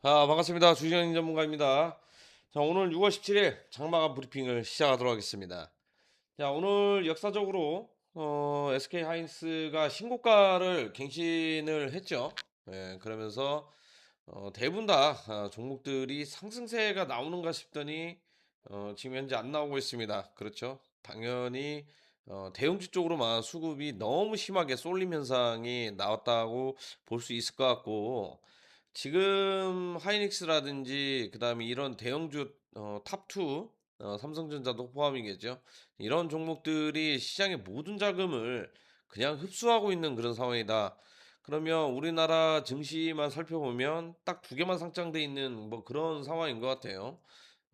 반갑습니다. 주시영 전문가입니다. 자, 오늘 6월 17일 장마감 브리핑을 시작하도록 하겠습니다. 자, 오늘 역사적으로 SK 하이닉스가 신고가를 갱신을 했죠. 예, 그러면서 대부분 다 종목들이 상승세가 나오는가 싶더니 지금 현재 안 나오고 있습니다. 그렇죠. 당연히 대형주 쪽으로만 수급이 너무 심하게 쏠림 현상이 나왔다고 볼 수 있을 것 같고, 지금 하이닉스라든지 그다음에 이런 대형주 탑2, 삼성전자도 포함이겠죠. 이런 종목들이 시장의 모든 자금을 그냥 흡수하고 있는 그런 상황이다. 그러면 우리나라 증시만 살펴보면 딱 두 개만 상장돼 있는 뭐 그런 상황인 것 같아요.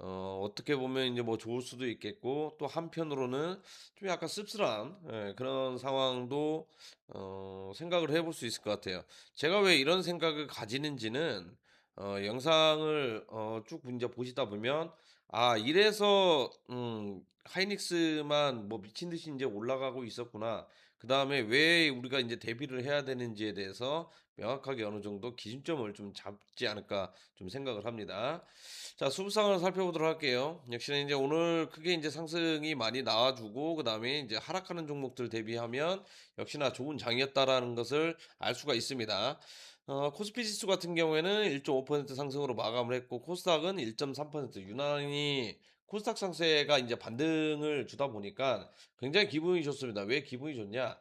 어떻게 보면 이제 뭐 좋을 수도 있겠고, 또 한편으로는 좀 약간 씁쓸한, 그런 상황도 생각을 해볼 수 있을 것 같아요. 제가 왜 이런 생각을 가지는지는 영상을 쭉 이제 보시다 보면, 이래서 하이닉스만 뭐 미친 듯이 이제 올라가고 있었구나. 그다음에 왜 우리가 이제 대비를 해야 되는지에 대해서 명확하게 어느 정도 기준점을 좀 잡지 않을까 좀 생각을 합니다. 자, 수급상을 살펴보도록 할게요. 역시나 이제 오늘 크게 이제 상승이 많이 나와주고, 그다음에 이제 하락하는 종목들 대비하면 역시나 좋은 장이었다라는 것을 알 수가 있습니다. 코스피 지수 같은 경우에는 1.5% 상승으로 마감을 했고, 코스닥은 1.3% 유난히 코스닥 상세가 이제 반등을 주다 보니까 굉장히 기분이 좋습니다. 왜 기분이 좋냐?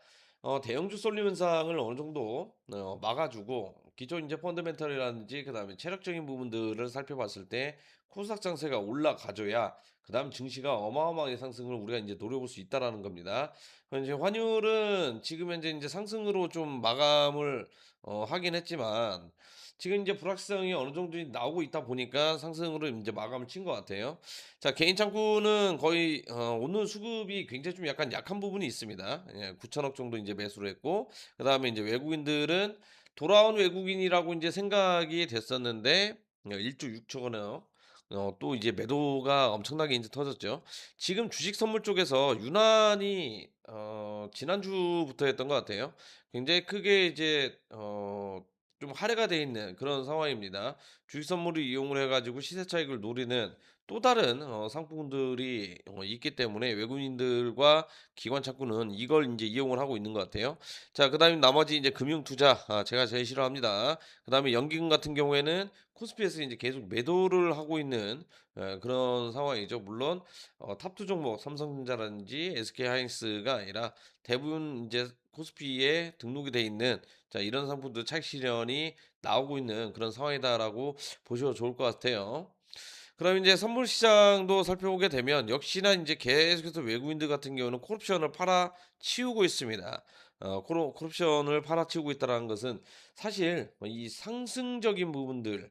대형주 쏠림 현상을 어느 정도 막아주고, 기존 이제 펀더멘털이라든지 그다음에 체력적인 부분들을 살펴봤을 때 코스닥 장세가 올라가줘야 그다음 증시가 어마어마하게 상승을 우리가 이제 노려볼 수 있다라는 겁니다. 현재 환율은 지금 현재 이제 상승으로 좀 마감을 하긴 했지만, 지금 이제 불확실성이 어느 정도 나오고 있다 보니까 상승으로 이제 마감을 친 것 같아요. 자, 개인 창구는 거의 오늘 수급이 굉장히 좀 약간 약한 부분이 있습니다. 예, 9천억 정도 이제 매수를 했고, 그다음에 이제 외국인들은 돌아온 외국인이라고 이제 생각이 됐었는데 1조 6천억 또 이제 매도가 엄청나게 이제 터졌죠. 지금 주식 선물 쪽에서 유난히 지난주부터 했던 것 같아요. 굉장히 크게 이제 좀 할애가 돼 있는 그런 상황입니다. 주식 선물을 이용을 해 가지고 시세 차익을 노리는 또 다른 상품들이 있기 때문에 외국인들과 기관 창구는 이걸 인제 이용을 하고 있는 것 같아요. 자, 그다음에 나머지 인제 금융 투자, 제가 제일 싫어합니다. 그다음에 연기금 같은 경우에는 코스피에서 인제 계속 매도를 하고 있는 그런 상황이죠. 물론 탑2 종목 삼성전자라든지 SK하이닉스가 아니라 대부분 인제 코스피에 등록이 돼 있는, 자, 이런 상품들 차익 실현이 나오고 있는 그런 상황이다라고 보셔도 좋을 것 같아요. 그럼 이제 선물 시장도 살펴보게 되면 역시나 이제 계속해서 외국인들 같은 경우는 콜옵션을 팔아치우고 있습니다. 콜옵션을 팔아치우고 있다는 것은 사실 이 상승적인 부분들,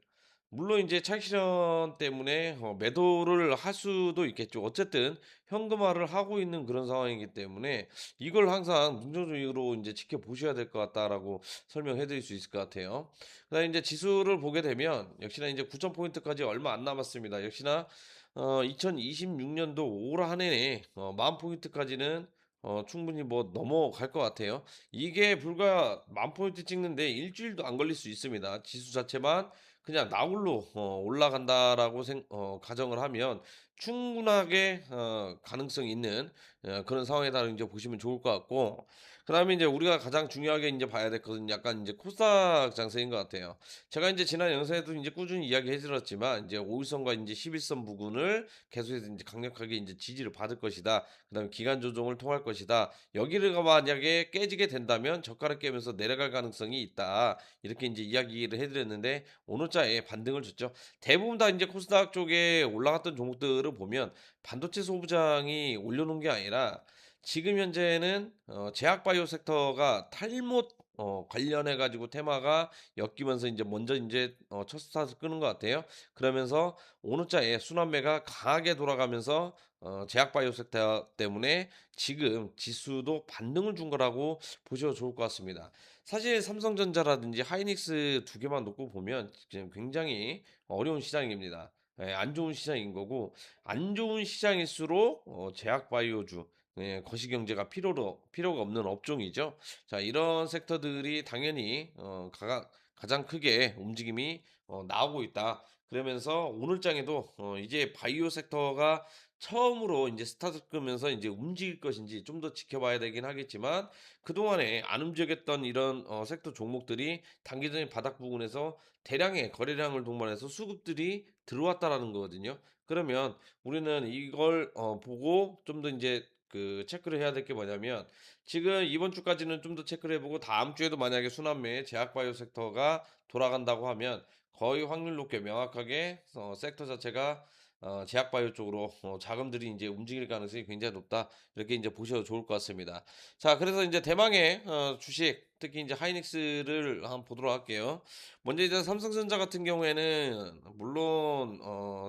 물론 이제 차익 실현 때문에 매도를 할 수도 있겠죠. 어쨌든 현금화를 하고 있는 그런 상황이기 때문에 이걸 항상 긍정적으로 이제 지켜보셔야 될 것 같다라고 설명해 드릴 수 있을 것 같아요. 그다음에 이제 지수를 보게 되면 역시나 이제 9천 포인트까지 얼마 안 남았습니다. 역시나 2026년도 올 한 해에 만 포인트까지는 충분히 뭐 넘어갈 것 같아요. 이게 불과 만 포인트 찍는데 일 주일도 안 걸릴 수 있습니다. 지수 자체만 그냥 나홀로 올라간다라고 가정을 하면 충분하게 가능성이 있는 그런 상황이다 이제 보시면 좋을 것 같고, 그다음에 이제 우리가 가장 중요하게 이제 봐야 될 것은 약간 이제 코스닥 장세인 것 같아요. 제가 이제 지난 영상에도 이제 꾸준히 이야기해 드렸지만, 이제 5일선과 이제 11선 부근을 계속해서 이제 강력하게 이제 지지를 받을 것이다. 그다음에 기간 조정을 통할 것이다. 여기를 만약에 깨지게 된다면 저가를 깨면서 내려갈 가능성이 있다. 이렇게 이제 이야기를 해 드렸는데 오늘자에 반등을 줬죠. 대부분 다 이제 코스닥 쪽에 올라갔던 종목들을 보면 반도체 소부장이 올려놓은 게 아니라, 지금 현재는 제약 바이오 섹터가 탈못 관련해 가지고 테마가 엮이면서 인제 먼저 인제 첫 스타트를 끄는 것 같아요. 그러면서 오늘자에 순환매가 강하게 돌아가면서 제약 바이오 섹터 때문에 지금 지수도 반등을 준 거라고 보셔도 좋을 것 같습니다. 사실 삼성전자라든지 하이닉스 두 개만 놓고 보면 지금 굉장히 어려운 시장입니다. 예, 안 좋은 시장인 거고, 안 좋은 시장일수록 제약 바이오주, 예, 거시경제가 필요가 없는 업종이죠. 자, 이런 섹터들이 당연히 가장 크게 움직임이 나오고 있다. 그러면서 오늘 장에도 이제 바이오 섹터가 처음으로 이제 스타트 끄면서 이제 움직일 것인지 좀 더 지켜봐야 되긴 하겠지만, 그동안에 안 움직였던 이런 섹터 종목들이 단기적인 바닥 부근에서 대량의 거래량을 동반해서 수급들이 들어왔다라는 거거든요. 그러면 우리는 이걸 보고 좀 더 인제 그 체크를 해야 될 게 뭐냐면, 지금 이번 주까지는 좀 더 체크를 해 보고 다음 주에도 만약에 순환매에 제약바이오 섹터가 돌아간다고 하면 거의 확률 높게 명확하게 섹터 자체가 제약바이오 쪽으로 자금들이 인제 움직일 가능성이 굉장히 높다. 이렇게 인제 보셔도 좋을 것 같습니다. 자, 그래서 인제 대망의 주식, 특히 인제 하이닉스를 한번 보도록 할게요. 먼저 이제 삼성전자 같은 경우에는 물론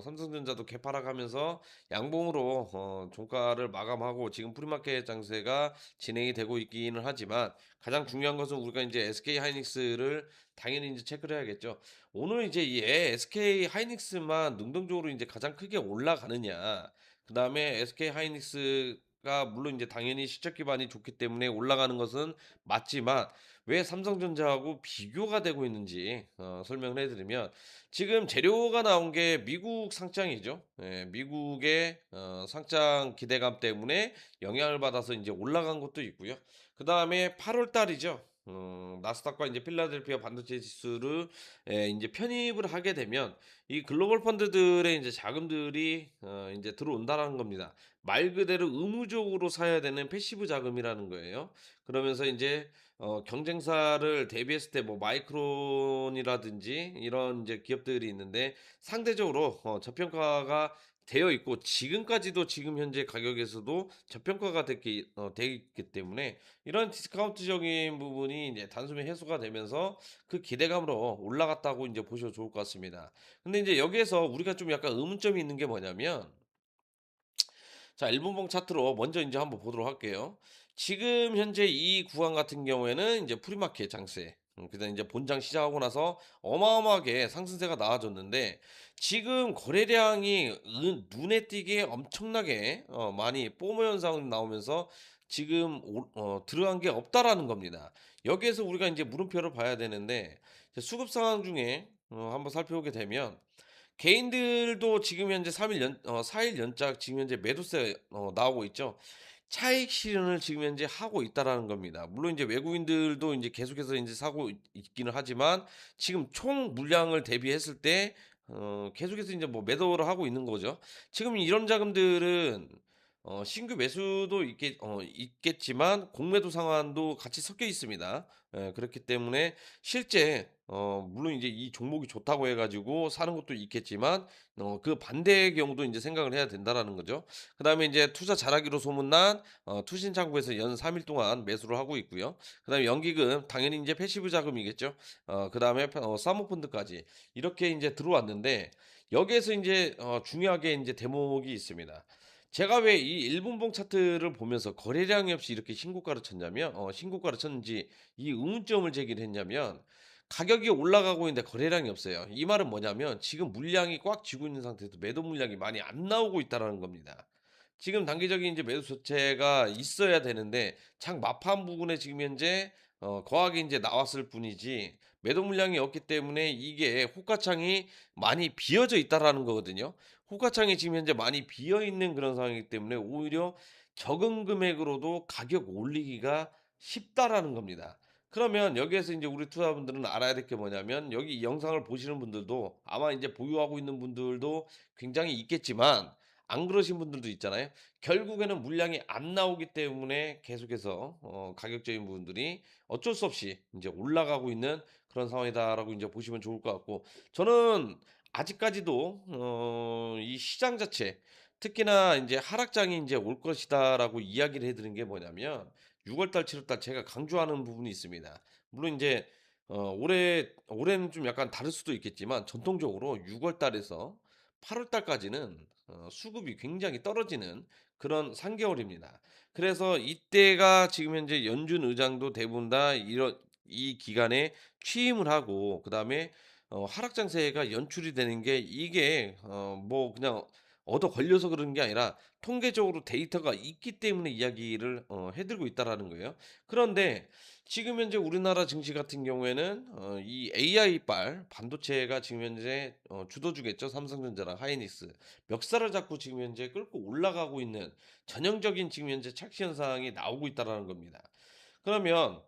삼성전자도 개파락하면서 양봉으로 종가를 마감하고 지금 프리마켓 장세가 진행이 되고 있기는 하지만, 가장 중요한 것은 우리가 인제 SK 하이닉스를 당연히 인제 체크를 해야겠죠. 오늘 이제 이 SK 하이닉스만 능동적으로 인제 가장 크게 올라가느냐, 그다음에 SK 하이닉스가 물론 인제 당연히 실적 기반이 좋기 때문에 올라가는 것은 맞지만, 왜 삼성전자하고 비교가 되고 있는지 설명을 해 드리면, 지금 재료가 나온 게 미국 상장이죠. 예, 미국의 상장 기대감 때문에 영향을 받아서 인제 올라간 것도 있고요. 그다음에 8월 달이죠. 나스닥과 인제 필라델피아 반도체 지수를 인제 편입을 하게 되면 이 글로벌 펀드들의 인제 자금들이 인제 들어온다라는 겁니다. 말 그대로 의무적으로 사야 되는 패시브 자금이라는 거예요. 그러면서 인제 경쟁사를 대비했을 때 뭐 마이크론이라든지 이런 이제 기업들이 있는데, 상대적으로 저평가가 되어 있고 지금까지도 지금 현재 가격에서도 저평가가 돼 있기 때문에, 이런 디스카운트적인 부분이 이제 단숨에 해소가 되면서 그 기대감으로 올라갔다고 이제 보셔도 좋을 것 같습니다. 근데 이제 여기에서 우리가 좀 약간 의문점이 있는 게 뭐냐면, 자, 일분봉 차트로 먼저 인제 한번 보도록 할게요. 지금 현재 이 구간 같은 경우에는 인제 프리마켓 장세, 그다음에 인제 본장 시작하고 나서 어마어마하게 상승세가 나와줬는데, 지금 거래량이 눈에 띄게 엄청나게 많이 포모 현상이 나오면서 지금 들어간 게 없다라는 겁니다. 여기에서 우리가 인제 물음표를 봐야 되는데, 이제 수급 상황 중에 한번 살펴보게 되면, 개인들도 지금 현재 3일 연 4일 연짝 지금 현재 매도세 나오고 있죠. 차익 실현을 지금 현재 하고 있다라는 겁니다. 물론 이제 외국인들도 인제 계속해서 인제 사고 있기는 하지만, 지금 총 물량을 대비했을 때 계속해서 인제 뭐 매도를 하고 있는 거죠. 지금 이런 자금들은 신규 매수도 있겠지만 공매도 상환도 같이 섞여 있습니다. 예, 그렇기 때문에 실제 물론 이제 이 종목이 좋다고 해 가지고 사는 것도 있겠지만, 그 반대의 경우도 인제 생각을 해야 된다라는 거죠. 그다음에 인제 투자 잘하기로 소문난 투신창구에서 연 3일 동안 매수를 하고 있고요. 그다음에 연기금 당연히 인제 패시브 자금이겠죠. 그다음에 사모펀드까지 이렇게 인제 들어왔는데, 여기에서 인제 중요하게 인제 대목이 있습니다. 제가 왜 이 1 분봉 차트를 보면서 거래량이 없이 이렇게 신고가를 쳤냐면 신고가를 쳤는지 이 의문점을 제기를 했냐면, 가격이 올라가고 있는데 거래량이 없어요. 이 말은 뭐냐면 지금 물량이 꽉 쥐고 있는 상태에서 매도 물량이 많이 안 나오고 있다라는 겁니다. 지금 단기적인 이제 매수 조치가 있어야 되는데 장 막판 부분에 지금 현재 거하게 인제 나왔을 뿐이지, 매도 물량이 없기 때문에 이게 호가창이 많이 비어져 있다라는 거거든요. 호가창이 지금 현재 많이 비어 있는 그런 상황이기 때문에 오히려 적은 금액으로도 가격 올리기가 쉽다라는 겁니다. 그러면 여기에서 인제 우리 투자자분들은 알아야 될 게 뭐냐면, 여기 이 영상을 보시는 분들도 아마 인제 보유하고 있는 분들도 굉장히 있겠지만, 안 그러신 분들도 있잖아요. 결국에는 물량이 안 나오기 때문에 계속해서 가격적인 부분들이 어쩔 수 없이 인제 올라가고 있는 그런 상황이다라고 인제 보시면 좋을 것 같고, 저는 아직까지도 이 시장 자체, 특히나 인제 '하락장이 인제 올 것이다.'라고 이야기를 해 드린 게 뭐냐면, 6월 달, 7월 달 제가 강조하는 부분이 있습니다. 물론 인제 올해는 좀 약간 다를 수도 있겠지만, 전통적으로 6월 달에서 8월 달까지는 수급이 굉장히 떨어지는 그런 3 개월입니다. 그래서 이때가 지금 현재 연준 의장도 대부분 다 이런 이 기간에 취임을 하고, 그다음에 하락 장세가 연출이 되는 게, 이게 뭐 그냥 얻어 걸려서 그러는 게 아니라 통계적으로 데이터가 있기 때문에 이야기를 해 드리고 있다라는 거예요. 그런데 지금 현재 우리나라 증시 같은 경우에는 이 AI빨 반도체가 지금 현재 주도주겠죠. 삼성전자랑 하이닉스. 멱살을 잡고 지금 현재 끌고 올라가고 있는 전형적인 지금 현재 착시 현상이 나오고 있다라는 겁니다. 그러면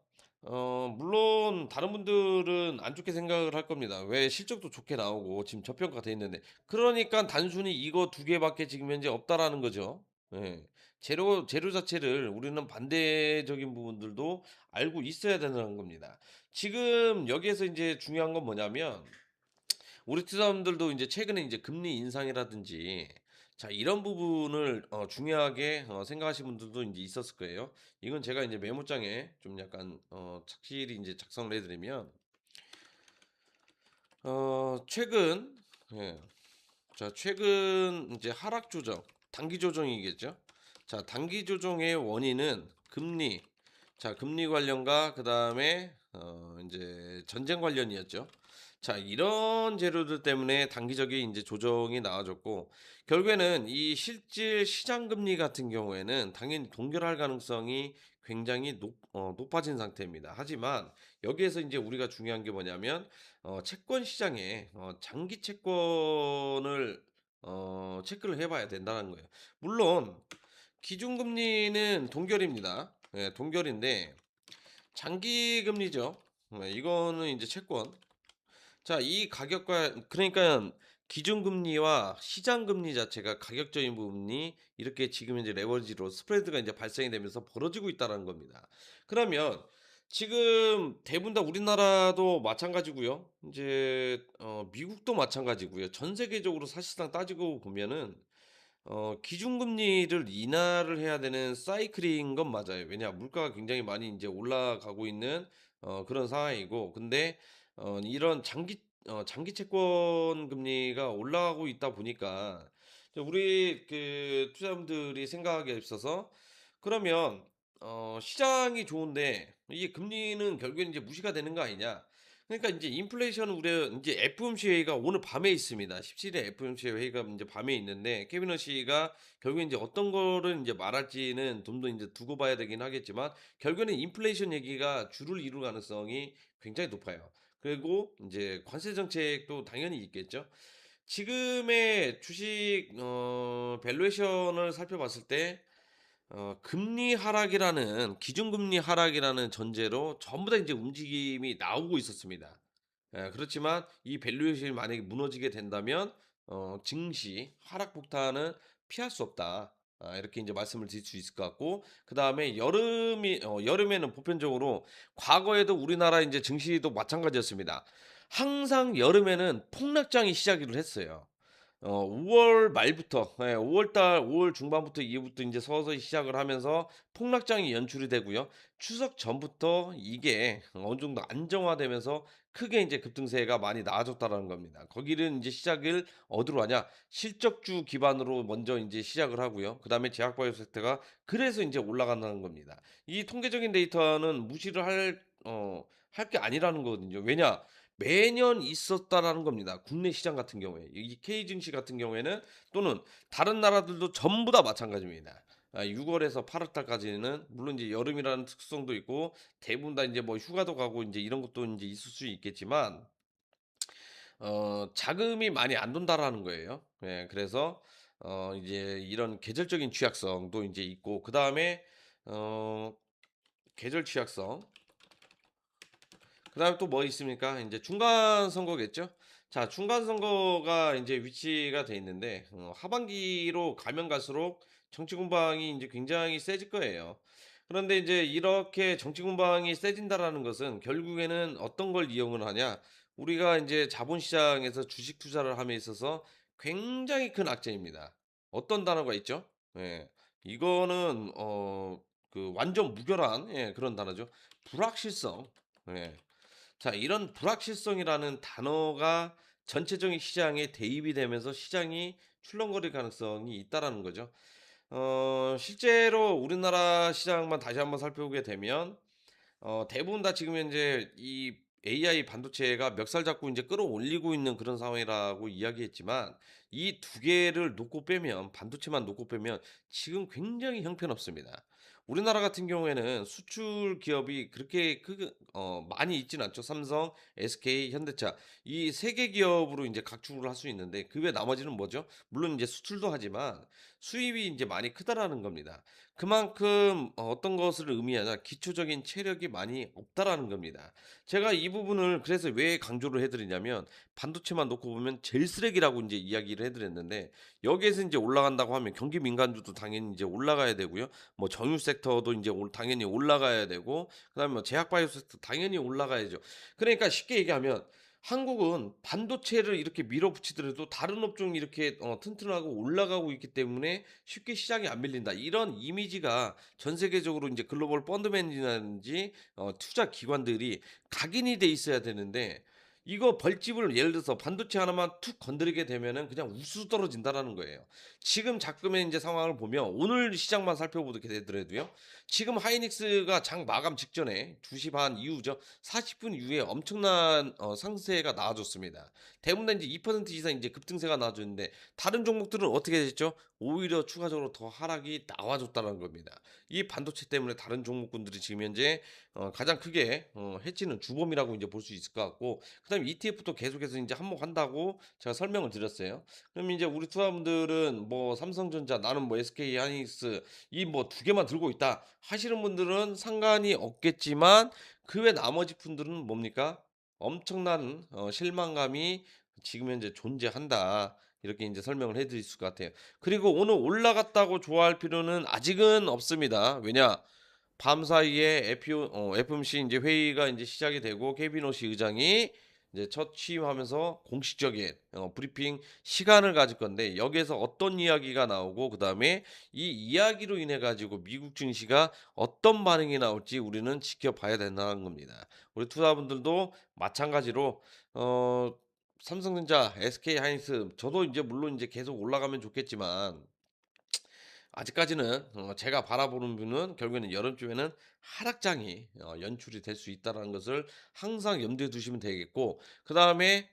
물론 다른 분들은 안 좋게 생각을 할 겁니다. 왜 실적도 좋게 나오고 지금 저평가돼 있는데. 그러니까 단순히 이거 두 개밖에 지금 현재 없다라는 거죠. 예. 재료 자체를 우리는 반대적인 부분들도 알고 있어야 된다는 겁니다. 지금 여기에서 인제 중요한 건 뭐냐면 우리 투자자분들도 인제 최근에 인제 금리 인상이라든지 자 이런 부분을 중요하게 생각하시는 분들도 인제 있었을 거예요. 이건 제가 인제 메모장에 좀 약간 착실히 인제 작성을 해 드리면 최근 예. 자 최근 인제 하락 조정, 단기 조정이겠죠. 자 단기 조정의 원인은 금리, 자 금리 관련과 그다음에 인제 전쟁 관련이었죠. 자 이런 재료들 때문에 단기적인 인제 조정이 나와졌고 결국에는 이 실질 시장 금리 같은 경우에는 당연히 동결할 가능성이 굉장히 높아진 상태입니다. 하지만 여기에서 인제 우리가 중요한 게 뭐냐면 채권 시장에 장기 채권을 체크를 해 봐야 된다는 거예요. 물론 기준금리는 동결입니다. 예 동결인데 장기 금리죠. 이거는 인제 채권. 자 이 가격과 그러니까 기준금리와 시장금리 자체가 가격적인 부분이 이렇게 지금 현재 레버리지로 스프레드가 인제 발생이 되면서 벌어지고 있다라는 겁니다. 그러면 지금 대부분 다 우리나라도 마찬가지고요. 인제 미국도 마찬가지고요. 전 세계적으로 사실상 따지고 보면은 기준금리를 인하를 해야 되는 사이클인 건 맞아요. 왜냐 물가가 굉장히 많이 인제 올라가고 있는 그런 상황이고 근데 이런 장기 채권 금리가 올라가고 있다 보니까 우리 그 투자자분들이 생각하기에 있어서 그러면 시장이 좋은데 이게 금리는 결국에는 인제 무시가 되는 거 아니냐. 그러니까 인제 인플레이션 우려 인제 FOMC 회의가 오늘 밤에 있습니다. 17일 FOMC 회의가 인제 밤에 있는데 케빈 러시가 결국에 인제 어떤 거를 인제 말할지는 좀 더 인제 두고 봐야 되긴 하겠지만 결국에는 인플레이션 얘기가 주를 이룰 가능성이 굉장히 높아요. 그리고 인제 관세 정책도 당연히 있겠죠. 지금의 주식 밸류에이션을 살펴봤을 때 금리 하락이라는 기준금리 하락이라는 전제로 전부 다 인제 움직임이 나오고 있었습니다. 예 그렇지만 이 밸류에이션이 만약에 무너지게 된다면 증시 하락 폭탄은 피할 수 없다. 이렇게 인제 말씀을 드릴 수 있을 것 같고 그다음에 여름에는 보편적으로 과거에도 우리나라 인제 증시도 마찬가지였습니다. 항상 여름에는 폭락장이 시작을 했어요. 5월 말부터 5월 달 5월 중반부터 이후부터 인제 서서히 시작을 하면서 폭락장이 연출이 되고요. 추석 전부터 이게 어느 정도 안정화되면서 크게 인제 급등세가 많이 나아졌다라는 겁니다. 거기를 인제 시작을 어디로 하냐? 실적주 기반으로 먼저 인제 시작을 하고요. 그다음에 제약바이오 섹터가 그래서 인제 올라간다는 겁니다. 이 통계적인 데이터는 무시를 할 게 아니라는 거거든요. 왜냐? 매년 있었다라는 겁니다. 국내 시장 같은 경우에. 이 K 증시 같은 경우에는 또는 다른 나라들도 전부 다 마찬가지입니다. 6 월에서 8월 달까지는 물론 이제 여름이라는 특성도 있고 대부분 다 인제 뭐 휴가도 가고 인제 이런 것도 인제 있을 수 있겠지만 자금이 많이 안 돈다라는 거예요. 예 그래서 이제 이런 계절적인 취약성도 인제 있고 그다음에 어 계절 취약성 그다음에 또 뭐 있습니까? 인제 중간 선거겠죠? 자 중간 선거가 인제 위치가 돼 있는데 하반기로 가면 갈수록 정치 공방이 인제 굉장히 세질 거예요. 그런데 인제 이렇게 정치 공방이 세진다라는 것은 결국에는 어떤 걸 이용을 하냐? 우리가 인제 자본시장에서 주식 투자를 함에 있어서 굉장히 큰 악재입니다. 어떤 단어가 있죠? 예. 이거는 완전 무결한 그런 단어죠. 불확실성. 예. 자 이런 불확실성이라는 단어가 전체적인 시장에 대입이 되면서 시장이 출렁거릴 가능성이 있다라는 거죠. 실제로 우리나라 시장만 다시 한번 살펴보게 되면 대부분 다 지금 현재 이 AI 반도체가 멱살 잡고 이제 끌어올리고 있는 그런 상황이라고 이야기했지만 이 두 개를 놓고 빼면 반도체만 놓고 빼면 지금 굉장히 형편없습니다. 우리나라 같은 경우에는 수출 기업이 그렇게 많이 있진 않죠. 삼성, SK, 현대차 이 세 개 기업으로 인제 각축을 할 수 있는데 그 외 나머지는 뭐죠? 물론 인제 수출도 하지만 수입이 인제 많이 크다라는 겁니다. 그만큼 어떤 것을 의미하냐 '기초적인 체력이 많이 없다.'라는 겁니다. 제가 이 부분을 그래서 왜 강조를 해 드리냐면 반도체만 놓고 보면 제일 쓰레기라고 인제 이야기를 해 드렸는데 여기에서 인제 올라간다고 하면 경기 민감도도 당연히 인제 올라가야 되고요. 뭐 정유 섹터도 인제 당연히 올라가야 되고 그다음에 뭐 제약 바이오 섹터 당연히 올라가야죠. 그러니까 쉽게 얘기하면 한국은 반도체를 이렇게 밀어붙이더라도 다른 업종이 이렇게 튼튼하고 올라가고 있기 때문에 쉽게 시장이 안 밀린다. 이런 이미지가 전 세계적으로 인제 글로벌 펀드맨이라든지 투자 기관들이 각인이 돼 있어야 되는데 이거 벌집을 예를 들어서 반도체 하나만 툭 건드리게 되면은 그냥 우수 떨어진다라는 거예요. 지금 작금의 인제 상황을 보면 오늘 시장만 살펴보게 되더라도요. 지금 하이닉스가 장 마감 직전에 2시 반 이후죠. 40분 이후에 엄청난 상세가 나와줬습니다. 대부분 다 인제 2% 이상 인제 급등세가 나와줬는데 다른 종목들은 어떻게 됐죠? 오히려 추가적으로 더 하락이 나와줬다는 겁니다. 이 반도체 때문에 다른 종목군들이 지금 현재 가장 크게 해치는 주범이라고 인제 볼 수 있을 것 같고 그다음에 ETF도 계속해서 인제 한몫한다고 제가 설명을 드렸어요. 그럼 인제 우리 투자분들은 뭐 삼성전자 나는 뭐 SK 하이닉스 이 뭐 두 개만 들고 있다 하시는 분들은 상관이 없겠지만 그 외 나머지 분들은 뭡니까? 엄청난 실망감이 지금 현재 존재한다. 이렇게 인제 설명을 해 드릴 수가 같아요. 그리고 오늘 올라갔다고 좋아할 필요는 아직은 없습니다. 왜냐? 밤사이에 FOMC 인제 회의가 인제 시작이 되고 케빈 오시 의장이 이제 첫 취임하면서 공식적인 브리핑 시간을 가질 건데 여기에서 어떤 이야기가 나오고 그다음에 이 이야기로 인해 가지고 미국 증시가 어떤 반응이 나올지 우리는 지켜봐야 된다는 겁니다. 우리 투자분들도 마찬가지로 어 삼성전자, SK하이닉스 저도 인제 물론 인제 계속 올라가면 좋겠지만 아직까지는 제가 바라보는 분은 결국에는 여름쯤에는 하락장이 연출이 될 수 있다라는 것을 항상 염두에 두시면 되겠고 그다음에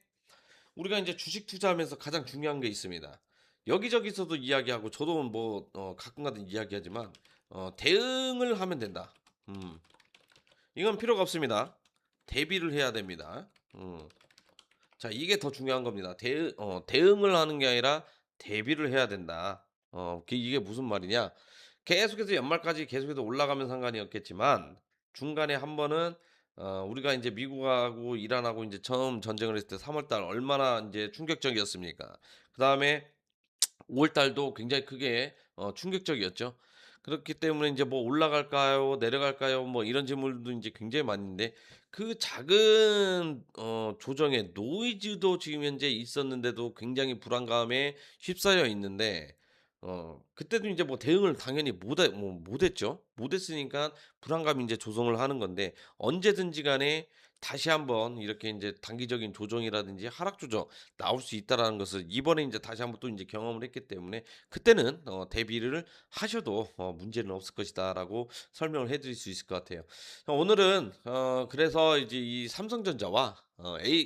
우리가 인제 주식 투자하면서 가장 중요한 게 있습니다. 여기저기서도 이야기하고 저도 뭐 가끔가다 이야기하지만 "대응을 하면 된다." 음. 이건 필요가 없습니다. 대비를 해야 됩니다. 자 이게 더 중요한 겁니다. 대응을 하는 게 아니라 대비를 해야 된다. 이게 무슨 말이냐. 계속해서 연말까지 계속해서 올라가면 상관이 없겠지만 중간에 한 번은 우리가 인제 미국하고 이란하고 인제 처음 전쟁을 했을 때 3월 달 얼마나 인제 충격적이었습니까. 그다음에 5월 달도 굉장히 크게 충격적이었죠. 그렇기 때문에 인제 뭐 "올라갈까요? 내려갈까요?" 뭐 이런 질문도 인제 굉장히 많은데 그 작은 조정의 노이즈도 지금 현재 있었는데도 굉장히 불안감에 휩싸여 있는데 그때도 인제 뭐 대응을 당연히 못 했죠. 못 했으니까 불안감이 인제 조성을 하는 건데 언제든지 간에 다시 한번 이렇게 인제 단기적인 조정이라든지 하락 조정 나올 수 있다라는 것을 이번에 인제 다시 한번 또 인제 경험을 했기 때문에 그때는 대비를 하셔도 문제는 없을 것이다라고 설명을 해 드릴 수 있을 것 같아요. 오늘은 그래서 이제 이 삼성전자와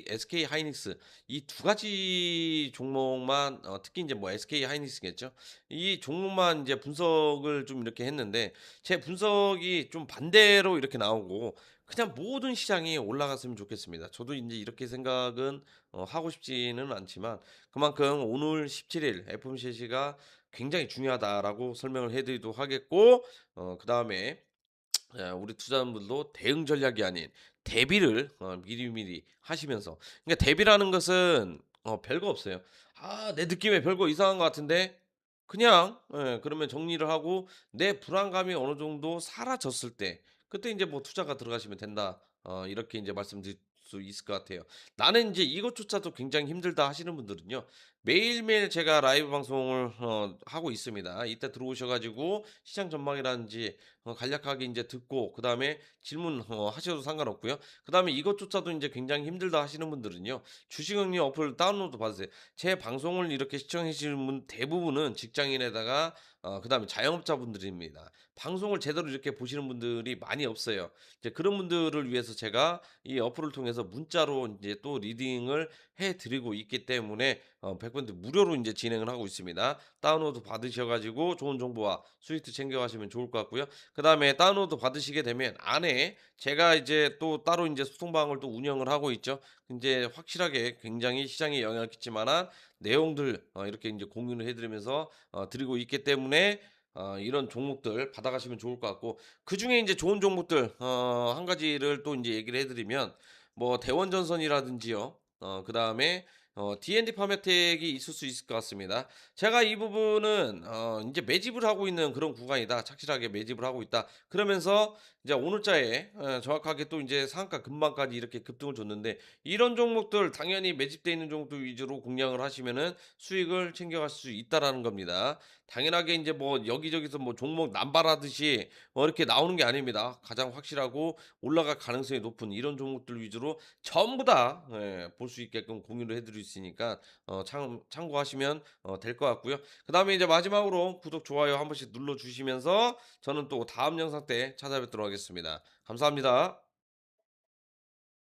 SK 하이닉스 이 두 가지 종목만 특히 인제 뭐 SK 하이닉스겠죠. 이 종목만 인제 분석을 좀 이렇게 했는데 제 분석이 좀 반대로 이렇게 나오고 그냥 모든 시장이 올라갔으면 좋겠습니다. 저도 인제 이렇게 생각은 하고 싶지는 않지만 그만큼 오늘 17일 FOMC가 굉장히 중요하다라고 설명을 해 드리도록 하겠고 그다음에 우리 투자자분들도 대응 전략이 아닌 대비를 미리미리 하시면서 그러니까 대비라는 것은 별거 없어요. '아 내 느낌에 별거 이상한 것 같은데.' 그냥 그러면 정리를 하고 내 불안감이 어느 정도 사라졌을 때 그때 인제 뭐 "투자가 들어가시면 된다." 이렇게 인제 말씀드릴 수 있을 것 같아요. "나는 인제 이것조차도 굉장히 힘들다." 하시는 분들은요. 매일매일 제가 라이브 방송을 하고 있습니다. 이때 들어오셔 가지고 시장 전망이라든지 간략하게 인제 듣고 그다음에 질문 하셔도 상관없고요. 그다음에 이것조차도 인제 굉장히 힘들다 하시는 분들은요. 주식응리 어플 다운로드 받으세요. 제 방송을 이렇게 시청해 주시는 분 대부분은 직장인에다가 그다음에 자영업자분들입니다. 방송을 제대로 이렇게 보시는 분들이 많이 없어요. 이제 그런 분들을 위해서 제가 이 어플을 통해서 문자로 인제 또 리딩을 해 드리고 있기 때문에 100% 무료로 인제 진행을 하고 있습니다. 다운로드 받으셔 가지고 좋은 정보와 수익도 챙겨 가시면 좋을 것 같고요. 그다음에 다운로드 받으시게 되면 안에 제가 이제 또 따로 인제 소통방을 또 운영을 하고 있죠. 인제 확실하게 굉장히 시장에 영향을 끼칠 만한 내용들 이렇게 인제 공유를 해 드리면서 드리고 있기 때문에 이런 종목들 받아가시면 좋을 것 같고, 그중에 인제 좋은 종목들 한 가지를 또 인제 얘기를 해 드리면 뭐 대원전선이라든지요. 그다음에 D&D 파메텍이 있을 수 있을 것 같습니다. 제가 이 부분은 인제 매집을 하고 있는 그런 구간이다. 착실하게 매집을 하고 있다. 그러면서 이제 오늘자에 정확하게 또 인제 상한가 근방까지 이렇게 급등을 줬는데, 이런 종목들 당연히 매집돼 있는 종목들 위주로 공략을 하시면은 수익을 챙겨갈 수 있다라는 겁니다. 당연하게 인제 뭐 여기저기서 뭐 종목 남발하듯이 이렇게 나오는 게 아닙니다. 가장 확실하고 올라갈 가능성이 높은 이런 종목들 위주로 전부 다 볼 수 있게끔 공유를 해 드릴 수 있으니까 참고하시면 될 것 같고요. 그다음에 이제 마지막으로 구독, 좋아요 한 번씩 눌러 주시면서 저는 또 다음 영상 때 찾아뵙도록 하겠습니다. 감사합니다.